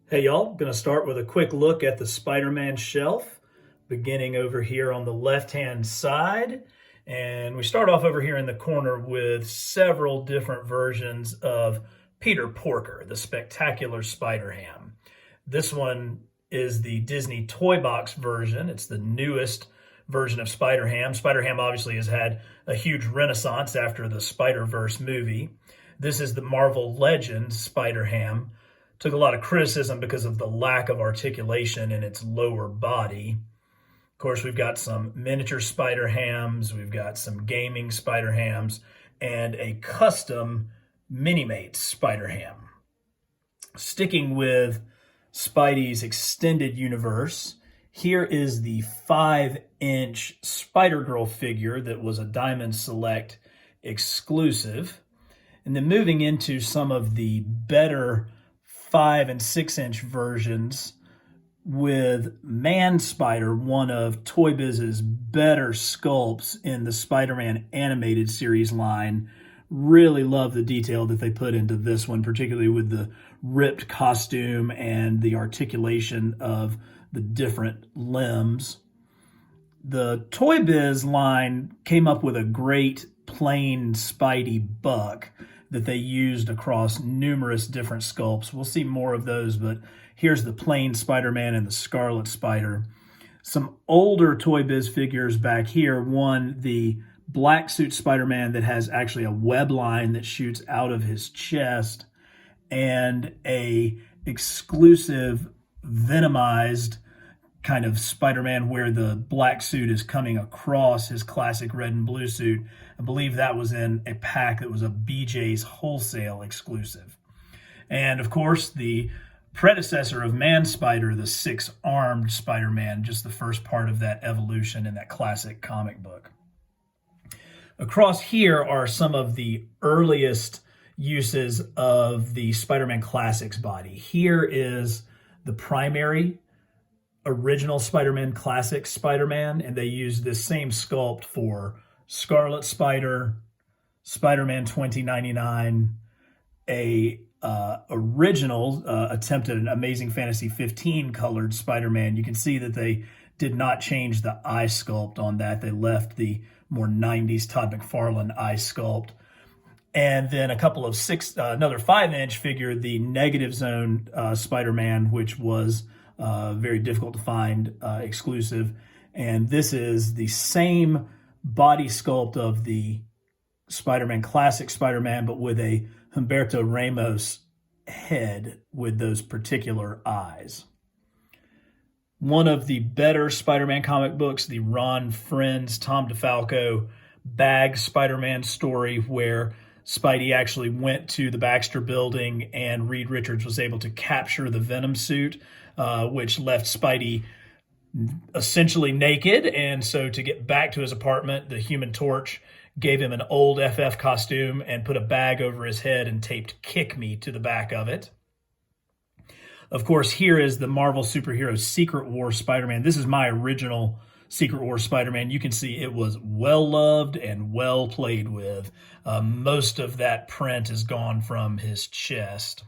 Hey y'all, gonna start with a quick look at the Spider-Man shelf, beginning over here on the left-hand side. And we start off over here in the corner with several different versions of Peter Porker, the Spectacular Spider-Ham. This one is the Disney Toy Box version. It's the newest version of Spider-Ham. Spider-Ham obviously has had a huge renaissance after the Spider-Verse movie. This is the Marvel Legends Spider-Ham. Took a lot of criticism because of the lack of articulation in its lower body. Of course, we've got some miniature Spider-Hams, we've got some gaming Spider-Hams, and a custom Mini-Mates Spider-Ham. Sticking with Spidey's extended universe, here is the 5-inch Spider-Girl figure that was a Diamond Select exclusive. And then moving into some of the better 5 and 6-inch versions with Man Spider, one of Toy Biz's better sculpts in the Spider-Man animated series line. Really love the detail that they put into this one, particularly with the ripped costume and the articulation of the different limbs. The Toy Biz line came up with a great plain Spidey buck that they used across numerous different sculpts. We'll see more of those, but here's the plain Spider-Man and the Scarlet Spider. Some older Toy Biz figures back here. One, the black suit Spider-Man that has actually a web line that shoots out of his chest, and a exclusive Venomized kind of Spider-Man where the black suit is coming across his classic red and blue suit. I believe that was in a pack that was a BJ's Wholesale exclusive. And of course, the predecessor of Man Spider, the 6-armed Spider-Man, just the first part of that evolution in that classic comic book. Across here are some of the earliest uses of the Spider-Man Classics body. Here is the primary original Spider-Man Classic Spider-Man, and they used this same sculpt for Scarlet Spider, Spider-Man 2099, a original attempt at an Amazing Fantasy 15 colored Spider-Man. You can see that they did not change the eye sculpt on that. They left the more 90s Todd McFarlane eye sculpt. And then a couple of another 5-inch figure, the Negative Zone Spider-Man, which was very difficult to find, exclusive. And this is the same body sculpt of the Spider-Man Classic Spider-Man, but with a Humberto Ramos head with those particular eyes. One of the better Spider-Man comic books, the Ron Frenz, Tom DeFalco Bag Spider-Man story, where Spidey actually went to the Baxter Building and Reed Richards was able to capture the Venom suit, which left Spidey essentially naked. And so to get back to his apartment, the Human Torch gave him an old FF costume and put a bag over his head and taped "Kick Me" to the back of it. Of course, here is the Marvel Superhero Secret War Spider-Man. This is my original Secret War Spider-Man. You can see it was well loved and well played with. Most of that print is gone from his chest.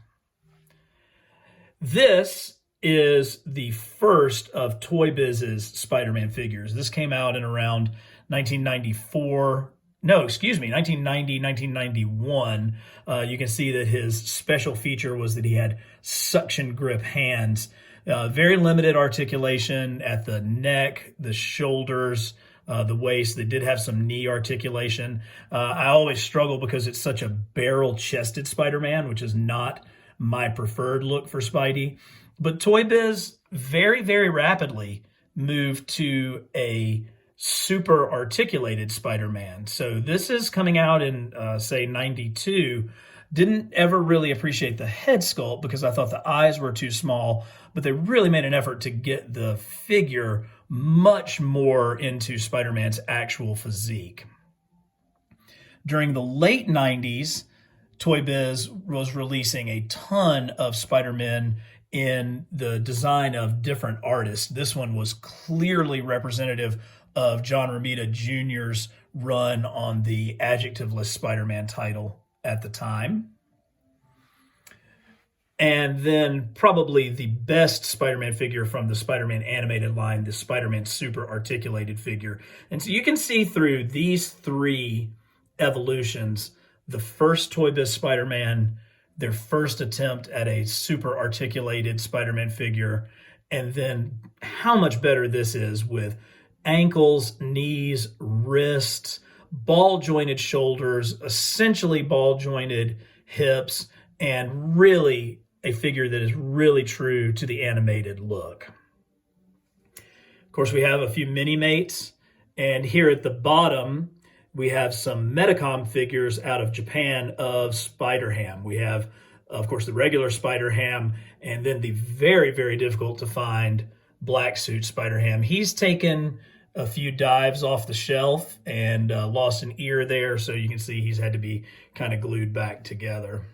This is the first of Toy Biz's Spider-Man figures. This came out in around 1994. No, excuse me, 1990, 1991. You can see that his special feature was that he had suction grip hands. Very limited articulation at the neck, the shoulders, the waist. They did have some knee articulation. I always struggle because it's such a barrel-chested Spider-Man, which is not my preferred look for Spidey. But Toy Biz very, very rapidly moved to a super articulated Spider-Man. So this is coming out in, say, 92. Didn't ever really appreciate the head sculpt because I thought the eyes were too small, but they really made an effort to get the figure much more into Spider-Man's actual physique. During the late 90s, Toy Biz was releasing a ton of Spider-Men in the design of different artists. This one was clearly representative of John Romita Jr.'s run on the adjectiveless Spider-Man title at the time. And then probably the best Spider-Man figure from the Spider-Man animated line, the Spider-Man Super Articulated figure. And so you can see through these three evolutions, the first Toy Biz Spider-Man, their first attempt at a super articulated Spider-Man figure, and then how much better this is with ankles, knees, wrists, ball-jointed shoulders, essentially ball-jointed hips, and really a figure that is really true to the animated look. Of course, we have a few mini-mates, and here at the bottom, we have some Medicom figures out of Japan of Spider-Ham. We have, of course, the regular Spider-Ham, and then the very, very difficult to find black suit Spider-Ham. He's taken a few dives off the shelf and lost an ear there, so you can see he's had to be kind of glued back together.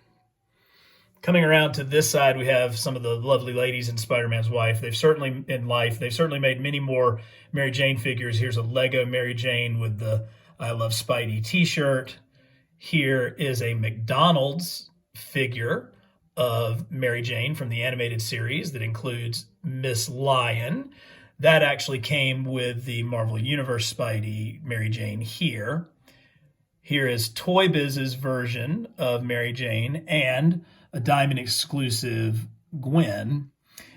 Coming around to this side, we have some of the lovely ladies in Spider-Man's wife. They've certainly made many more Mary Jane figures. Here's a Lego Mary Jane with the I Love Spidey t-shirt. Here is a McDonald's figure of Mary Jane from the animated series that includes Miss Lion. That actually came with the Marvel Universe Spidey Mary Jane here. Here is Toy Biz's version of Mary Jane and a Diamond exclusive Gwen.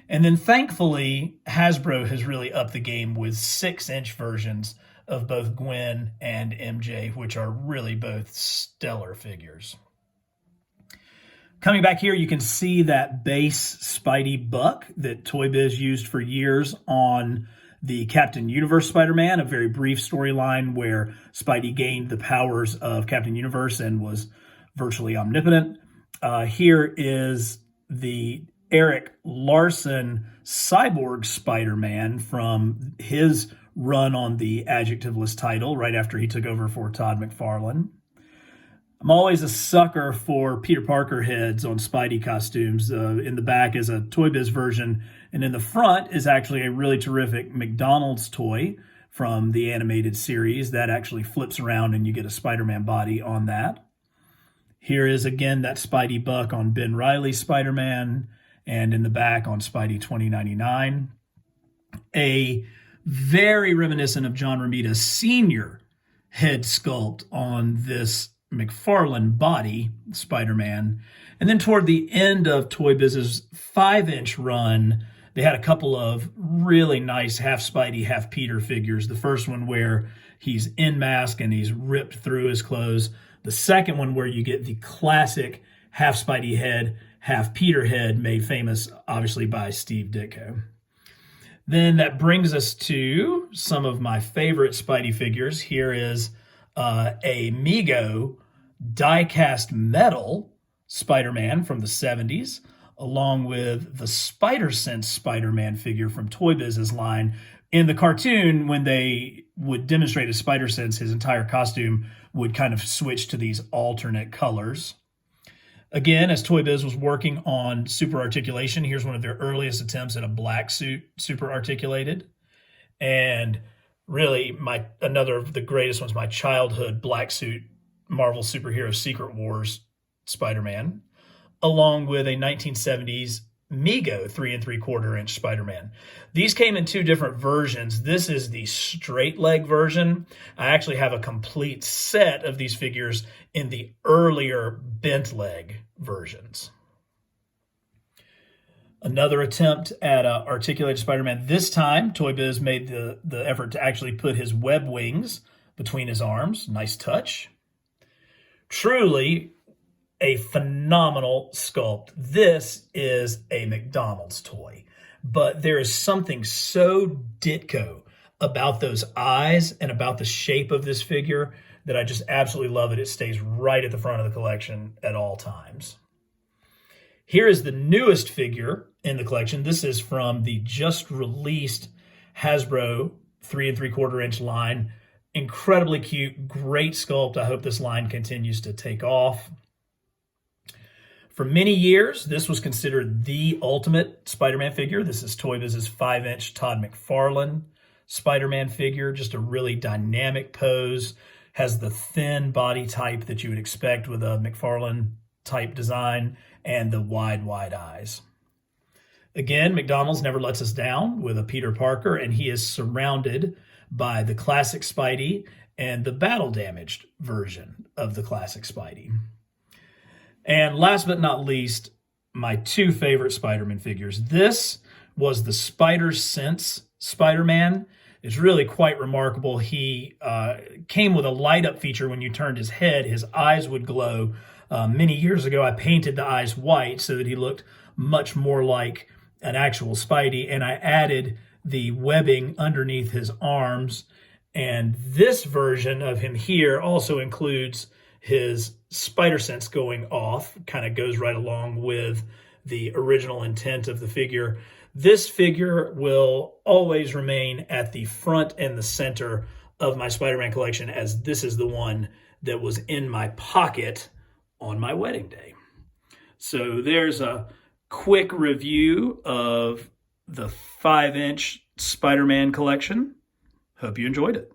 And then thankfully, Hasbro has really upped the game with 6-inch versions of both Gwen and MJ, which are really both stellar figures. Coming back here, you can see that base Spidey buck that Toy Biz used for years on the Captain Universe Spider-Man, a very brief storyline where Spidey gained the powers of Captain Universe and was virtually omnipotent. Here is the Eric Larson Cyborg Spider-Man from his run on the adjectiveless title right after he took over for Todd McFarlane. I'm always a sucker for Peter Parker heads on Spidey costumes. In the back is a Toy Biz version, and in the front is actually a really terrific McDonald's toy from the animated series that actually flips around and you get a Spider-Man body on that. Here is again that Spidey buck on Ben Reilly's Spider-Man, and in the back on Spidey 2099. A very reminiscent of John Romita Sr. head sculpt on this McFarlane body Spider-Man. And then toward the end of Toy Biz's 5-inch run, they had a couple of really nice half Spidey, half Peter figures. The first one where he's in mask and he's ripped through his clothes. The second one where you get the classic half Spidey head, half Peter head, made famous obviously by Steve Ditko. Then that brings us to some of my favorite Spidey figures. Here is a Mego die-cast metal Spider-Man from the 70s, along with the Spider-Sense Spider-Man figure from Toy Biz's line. In the cartoon, when they would demonstrate a Spider-Sense, his entire costume would kind of switch to these alternate colors. Again, as Toy Biz was working on super articulation, here's one of their earliest attempts at a black suit, super articulated. And really, another of the greatest ones, my childhood black suit Marvel Superhero Secret Wars Spider-Man, along with a 1970s Mego 3 3/4-inch Spider-Man. These came in two different versions. This is the straight leg version. I actually have a complete set of these figures in the earlier bent leg versions. Another attempt at articulated Spider-Man. This time, Toy Biz made the effort to actually put his web wings between his arms. Nice touch. Truly a phenomenal sculpt. This is a McDonald's toy, but there is something so Ditko about those eyes and about the shape of this figure that I just absolutely love it. It stays right at the front of the collection at all times. Here is the newest figure in the collection. This is from the just released Hasbro 3 3/4-inch line. Incredibly cute, great sculpt. I hope this line continues to take off. For many years, this was considered the ultimate Spider-Man figure. This is Toy Biz's 5-inch Todd McFarlane Spider-Man figure. Just a really dynamic pose. Has the thin body type that you would expect with a McFarlane type design. and the wide, wide eyes. Again, McDonald's never lets us down with a Peter Parker, and he is surrounded by the classic Spidey and the battle-damaged version of the classic Spidey. And last but not least, my two favorite Spider-Man figures. This was the Spider Sense Spider-Man. It's really quite remarkable. He came with a light-up feature when you turned his head. His eyes would glow. Many years ago, I painted the eyes white so that he looked much more like an actual Spidey, and I added the webbing underneath his arms. And this version of him here also includes his spider sense going off, kind of goes right along with the original intent of the figure. This figure will always remain at the front and the center of my Spider-Man collection, as this is the one that was in my pocket on my wedding day. So there's a quick review of the 5-inch Spider-Man collection. Hope you enjoyed it.